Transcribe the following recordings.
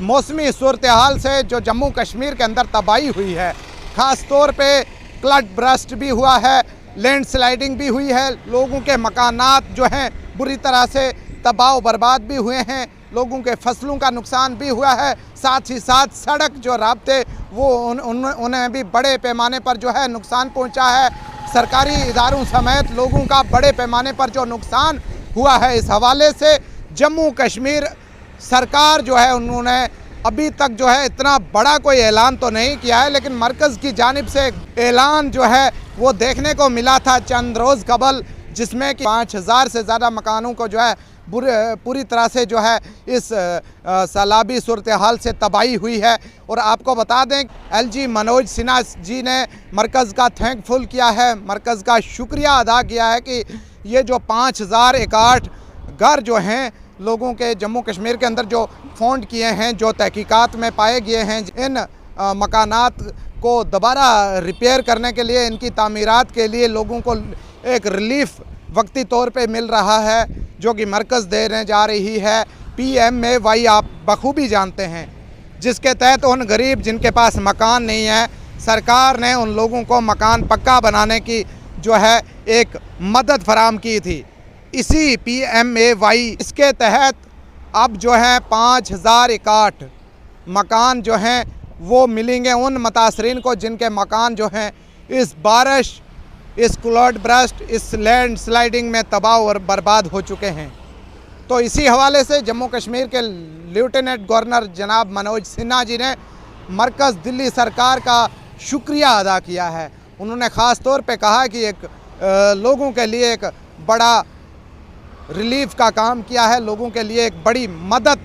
मौसमी सूरत हाल से जो जम्मू कश्मीर के अंदर तबाही हुई है, ख़ास तौर पे क्लड ब्रस्ट भी हुआ है, लैंड स्लाइडिंग भी हुई है, लोगों के मकानात जो हैं बुरी तरह से तबाह बर्बाद भी हुए हैं, लोगों के फसलों का नुकसान भी हुआ है, साथ ही साथ सड़क जो राब्ते वो उन्हें भी बड़े पैमाने पर जो है नुकसान पहुंचा है। सरकारी इदारों समेत लोगों का बड़े पैमाने पर जो नुकसान हुआ है, इस हवाले से जम्मू कश्मीर सरकार जो है उन्होंने अभी तक जो है इतना बड़ा कोई ऐलान तो नहीं किया है, लेकिन मरकज़ की जानिब से ऐलान जो है वो देखने को मिला था चंद रोज़ कबल, जिसमें कि 5000 से ज़्यादा मकानों को जो है पूरी तरह से जो है इस सैलाबी सूरत हाल से तबाही हुई है। और आपको बता दें LG मनोज सिन्हा जी ने मरकज़ का थैंकफुल किया है, मरकज़ का शुक्रिया अदा किया है कि ये जो 5061 घर जो हैं लोगों के जम्मू कश्मीर के अंदर जो फाउंड किए हैं, जो तहकीकात में पाए गए हैं, इन मकानात को दोबारा रिपेयर करने के लिए, इनकी तामीरात के लिए लोगों को एक रिलीफ वक्ती तौर पे मिल रहा है, जो कि मरकज़ देने जा रही है PMAY। आप बखूबी जानते हैं, जिसके तहत उन गरीब जिनके पास मकान नहीं है, सरकार ने उन लोगों को मकान पक्का बनाने की जो है एक मदद फराम की थी। इसी PMAY इसके तहत अब जो है 5061 मकान जो हैं वो मिलेंगे उन मुतासरीन को जिनके मकान जो हैं इस बारिश, इस क्लड ब्रस्ट, इस लैंड स्लाइडिंग में तबाह और बर्बाद हो चुके हैं। तो इसी हवाले से जम्मू कश्मीर के लेफ्टिनेंट गवर्नर जनाब मनोज सिन्हा जी ने मरकज़ दिल्ली सरकार का शुक्रिया अदा किया है। उन्होंने ख़ास तौर पे कहा कि एक लोगों के लिए एक बड़ा रिलीफ का काम किया है, लोगों के लिए एक बड़ी मदद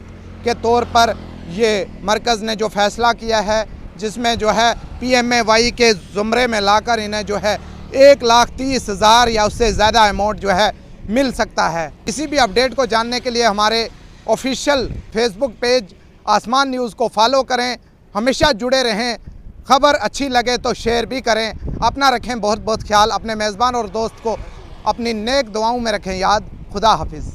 के तौर पर ये मरकज़ ने जो फ़ैसला किया है, जिसमें जो है PMAY के ज़ुमरे में लाकर इन्हें जो है 1,30,000 या उससे ज़्यादा अमाउंट जो है मिल सकता है। किसी भी अपडेट को जानने के लिए हमारे ऑफिशियल फेसबुक पेज आसमान न्यूज़ को फॉलो करें, हमेशा जुड़े रहें। खबर अच्छी लगे तो शेयर भी करें। अपना रखें बहुत बहुत ख्याल, अपने मेज़बान और दोस्त को अपनी नेक दुआओं में रखें याद। खुदा हाफिज़।